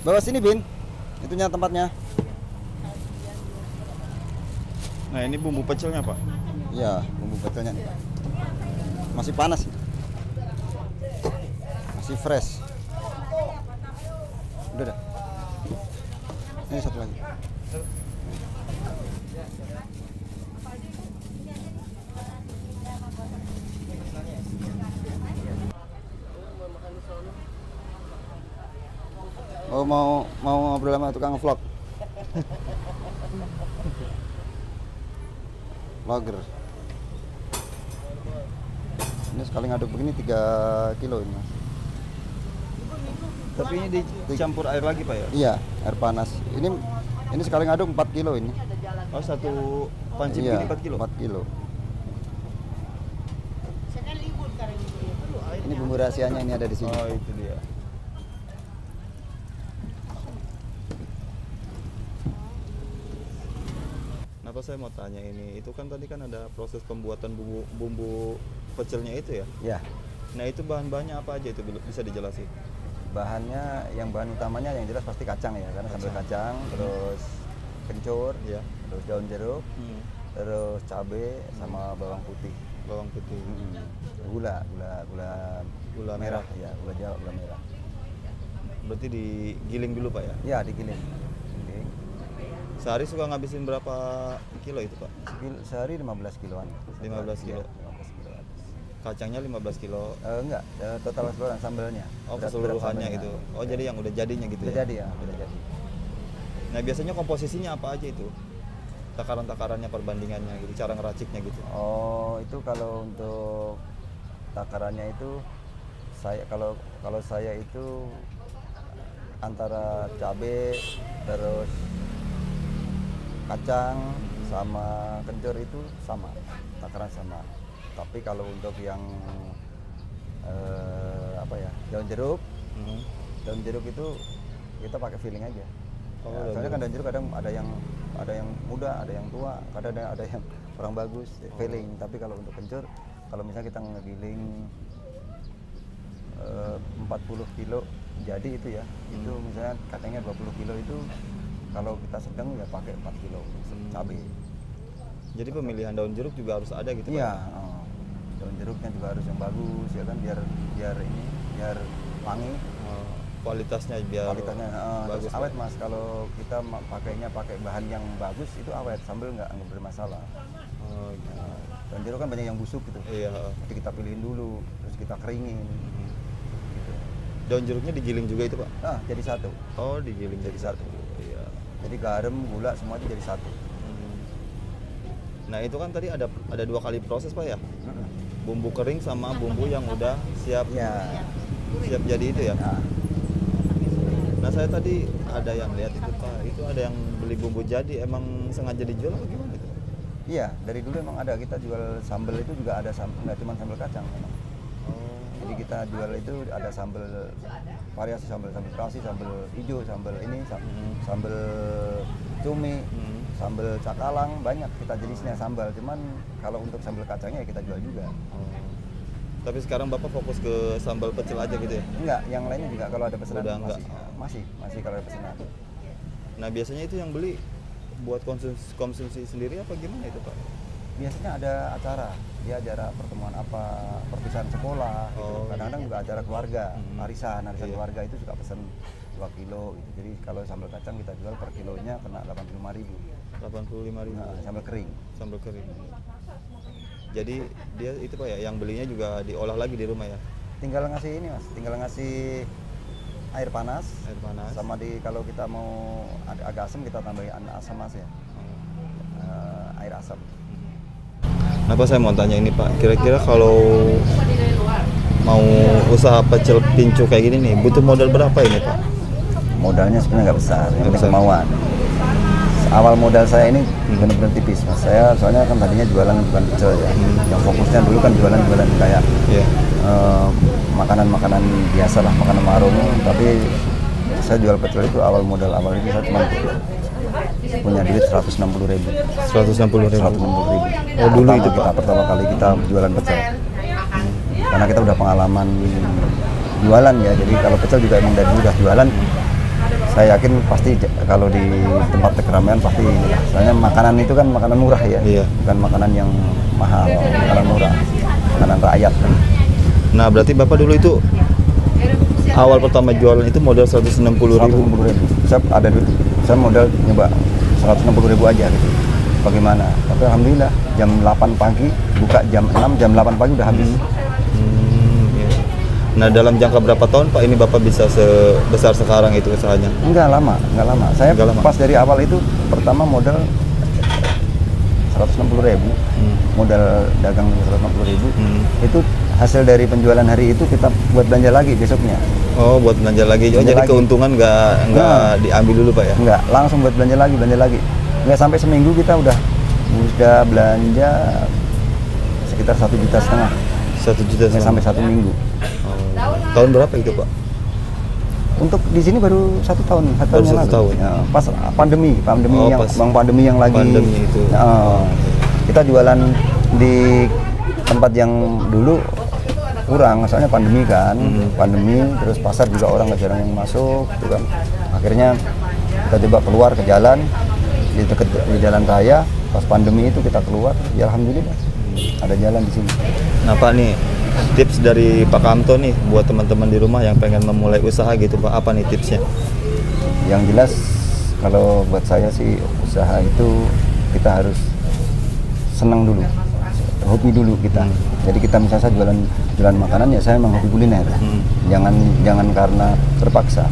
Bawa sini Bin, itunya tempatnya. Nah ini bumbu pecelnya Pak. Iya, bumbu pecelnya nih. Masih panas, masih fresh. Udah dah. Ini satu lagi. Oh mau ngobrol sama tukang vlog. Vlogger. Ini sekali ngaduk begini 3 kilo ini Mas. Tapi ini dicampur air lagi Pak ya? Iya, air panas. Ini sekali ngaduk 4 kilo ini. Oh satu panci Iya, begini 4 kilo? 4 kilo. Ini bumbu rahasianya ini ada di sini. Oh itu dia. Kenapa saya mau tanya ini? Itu kan tadi kan ada proses pembuatan bumbu pecelnya itu ya? Ya, Nah itu bahan-bahannya apa aja itu bisa dijelasin? bahannya bahan utamanya yang jelas pasti kacang ya, karena sambal kacang, terus kencur, Ya. terus daun jeruk, Hmm. terus cabe sama bawang putih. Bawang putih. Gula Gula merah merah. ya, gula Jawa, gula merah. Berarti digiling dulu Pak ya? Ya, digiling. Giling. Sehari suka ngabisin berapa kilo itu Pak? Sehari 15 kiloan. 15 kilo. 15 kiloan. Kacangnya 15 kilo. Enggak, total keseluruhan sambelnya. Oh Berat keseluruhannya sambelnya. itu. Oh jadi yang udah jadinya gitu Udah ya? jadi ya, udah jadi. Nah biasanya komposisinya apa aja itu? Takaran-takarannya, perbandingannya gitu, cara ngeraciknya gitu. Oh, itu kalau untuk takarannya itu kalau saya itu antara cabe terus kacang sama kencur itu sama, takaran sama. Tapi kalau untuk yang daun jeruk itu kita pakai feeling aja. Oh, Ya, daun soalnya kan jeruk. daun jeruk kadang ada yang muda, ada yang tua, kadang ada yang kurang bagus feeling. Tapi kalau untuk kencur, kalau misalnya kita ngegiling 40 kilo jadi itu ya, itu misalnya katanya 20 kilo itu kalau kita sedang ya pakai 4 kilo cabai. Jadi pemilihan daun jeruk juga harus ada gitu Iya, Pak? daun jeruknya juga harus yang bagus ya kan, biar wangi. Oh, kualitasnya biar Kualitasnya bagus. terus awet Mas. Kalau kita pakai bahan yang bagus itu awet, sambal nggak bermasalah. Oh, gitu. Daun jeruk kan banyak yang busuk gitu. Iya. Jadi kita pilihin dulu, terus kita keringin. Gitu. Daun jeruknya digiling juga itu Pak? Nah, jadi satu. Oh digiling jadi satu. Iya. Jadi garam, gula semua itu jadi satu. Nah itu kan tadi ada 2 kali proses Pak ya? Bumbu kering sama bumbu yang udah siap Ya. siap jadi itu ya? Nah, Nah saya tadi ada yang lihat itu Pak, itu ada yang beli bumbu jadi, emang sengaja dijual atau gimana itu? iya, dari dulu emang ada, kita jual sambal itu juga ada nggak cuma sambal kacang memang. Oh, Jadi kita jual itu ada sambal variasi, sambal terasi, sambal hijau, sambal ini, sambal cumi, sambal cakalang, banyak kita jenisnya sambal. Cuman kalau untuk sambal kacangnya ya kita jual juga. Tapi sekarang Bapak fokus ke sambal pecel aja gitu ya? Enggak, yang lainnya juga kalau ada pesanan Udah enggak? masih kalau ada pesanan. Nah biasanya itu yang beli buat konsumsi sendiri apa gimana itu Pak? Biasanya ada acara, dia acara pertemuan apa, perpisahan sekolah, gitu. Oh. Kadang-kadang juga acara keluarga, arisan Iya. keluarga itu suka pesen 2 kilo gitu. Jadi kalau sambal kacang kita jual per kilonya kena 85.000. 85.000. Nah, sambal kering. Sambal kering. Jadi dia itu Pak ya, yang belinya juga diolah lagi di rumah ya? Tinggal ngasih ini Mas, tinggal ngasih air panas. Air panas. Sama kalau kita mau agak asam kita tambahin asam Mas ya. Air asam. Kenapa saya mau tanya ini Pak, kira-kira kalau mau usaha pecel pincu kayak gini nih, butuh modal berapa ini Pak? Modalnya sebenarnya nggak besar, yang besar. kemauan. Awal modal saya ini benar-benar tipis Mas. Saya soalnya kan tadinya jualan bukan pecel ya. Yang fokusnya dulu kan jualan kayak Iya. makanan-makanan biasa lah, makanan warung. Tapi saya jual pecel itu awal modal itu saya cuma punya duit 160.000. 160.000. Oh dulu itu Pak? Pertama kali kita jualan pecel. Karena kita udah pengalaman jualan ya, jadi kalau pecel juga emang dari dulu udah jualan. saya yakin pasti kalau di tempat keramaian pasti inilah. Soalnya makanan itu kan makanan murah ya, Iya. bukan makanan yang mahal, makanan murah, makanan rakyat. Nah, berarti Bapak dulu itu awal pertama jualan itu modal 160.000. 160.000. Saya modal nyoba 160.000 aja gitu. Bagaimana? Tapi alhamdulillah jam 8 pagi buka, jam 6, jam 8 pagi udah habis. Iya. Nah, dalam jangka berapa tahun Pak ini Bapak bisa sebesar sekarang itu usahanya? Enggak lama. Saya Enggak lama. pas dari awal itu pertama modal 160.000. Modal dagang 160.000. Itu hasil dari penjualan hari itu kita buat belanja lagi besoknya. Oh, buat belanja lagi. Oh, Belanja jadi lagi. keuntungan nggak diambil dulu Pak ya? Enggak, langsung buat belanja lagi. Enggak sampai seminggu kita udah belanja sekitar 1,5 juta. 1 juta Nggak sampai 1 minggu. Oh. Tahun berapa itu Pak? Untuk di sini baru 1 tahun, Baru yang 1 lalu. tahun. Ya, pas pandemi Oh, yang pas pandemi yang lagi. pandemi itu. Kita jualan di tempat yang dulu kurang, soalnya pandemi kan, pandemi terus pasar juga orang nggak jarang yang masuk, gitu kan. Akhirnya kita coba keluar ke jalan di dekat di jalan raya. Pas pandemi itu kita keluar, ya alhamdulillah ada jalan di sini. Nah Pak nih, tips dari Pak Kamto nih buat teman-teman di rumah yang pengen memulai usaha gitu Pak, apa nih tipsnya? Yang jelas kalau buat saya sih usaha itu kita harus senang dulu, hobi dulu kita. Jadi kita misalnya saya jualan makanan, ya saya memang hobi kuliner. Jangan karena terpaksa.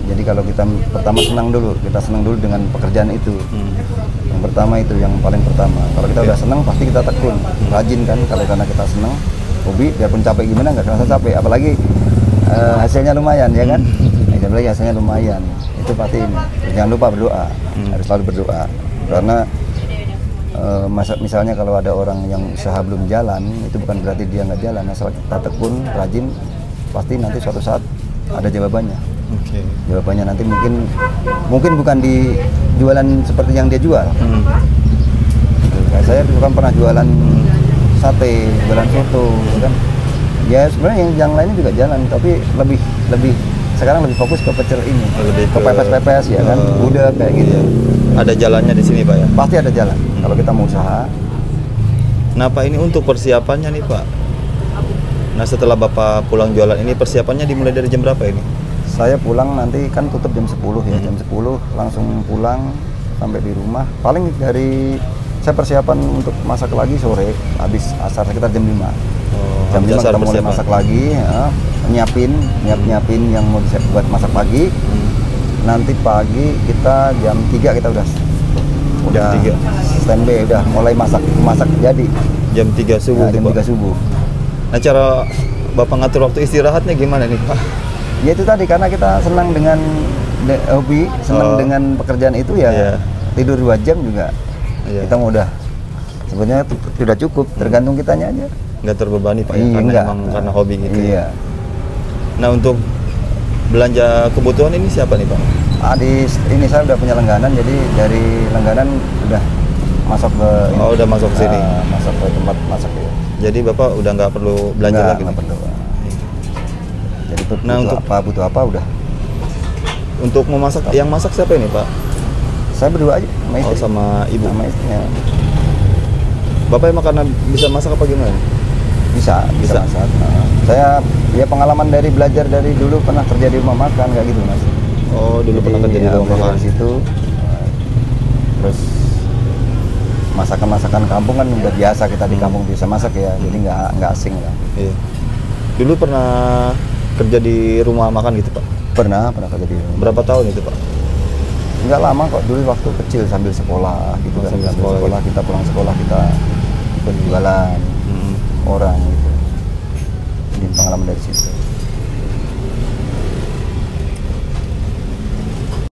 Jadi kalau kita pertama kita senang dulu dengan pekerjaan itu. Yang pertama itu yang paling pertama. Kalau kita udah senang pasti kita tekun, rajin kan. Kalau karena kita senang, hobi, biarpun capek gimana nggak kerasa capek. Apalagi hasilnya lumayan ya kan. Apalagi hasilnya lumayan, itu pasti ini. Jangan lupa berdoa, harus selalu berdoa. Karena misalnya kalau ada orang yang usaha belum jalan, itu bukan berarti dia nggak jalan. Asal kita tekun, rajin, pasti nanti suatu saat ada jawabannya. Jawabannya nanti mungkin bukan di jualan seperti yang dia jual. Kayak saya dulu kan pernah jualan sate, jualan soto, kan. Ya sebenarnya yang lainnya juga jalan, tapi lebih sekarang lebih fokus ke pecel ini, ke pepes-pepes ya kan, gudeg kayak gitu. Ada jalannya di sini Pak ya? Pasti ada jalan kalau kita mau usaha. Nah Pak, ini untuk persiapannya nih Pak. Nah setelah Bapak pulang jualan ini, persiapannya dimulai dari jam berapa ini? Saya pulang nanti kan tutup jam 10 ya, jam 10 langsung pulang sampai di rumah. Paling dari saya persiapan untuk masak lagi sore, habis asar sekitar jam 5. Jam 5 kita mulai masak lagi, ya. nyiapin yang mau buat masak pagi. Nanti pagi kita jam 3 kita udah standby, udah mulai masak jadi. Jam 3 subuh. Jam 3 subuh. Nah cara Bapak ngatur waktu istirahatnya gimana nih Pak? Ya itu tadi, karena kita senang dengan hobi, senang dengan pekerjaan itu ya. Tidur 2 jam juga. Kita mau udah sebenarnya sudah cukup, tergantung kitanya aja. Nggak terbebani Pak ya, karena hobi gitu. Iya. Nah untuk belanja kebutuhan ini siapa nih Pak? Ini saya udah punya langganan, jadi dari langganan udah masuk ke udah masuk ke sini. Masuk ke tempat masak ya. Jadi Bapak udah nggak perlu belanja lagi? Nggak perlu. Jadi butuh apa udah. Untuk memasak, yang masak siapa ini Pak? Saya berdua aja sama istri. Sama ibu? Sama istrinya. Bapak emang karena bisa masak apa gimana? Bisa masak. Saya ya pengalaman dari belajar dari dulu pernah kerja di rumah makan kayak gitu Mas. Oh dulu pernah kerja di rumah makan. Di situ. Terus masakan kampung kan udah biasa, kita di kampung bisa masak ya, jadi nggak asing lah. Iya. Dulu pernah kerja di rumah makan gitu Pak? Pernah kerja di rumah. Berapa tahun itu Pak? Nggak lama kok, dulu waktu kecil sambil sekolah gitu kan. Sambil sekolah kita pulang sekolah kita berjualan orang gitu. Jadi pengalaman dari situ.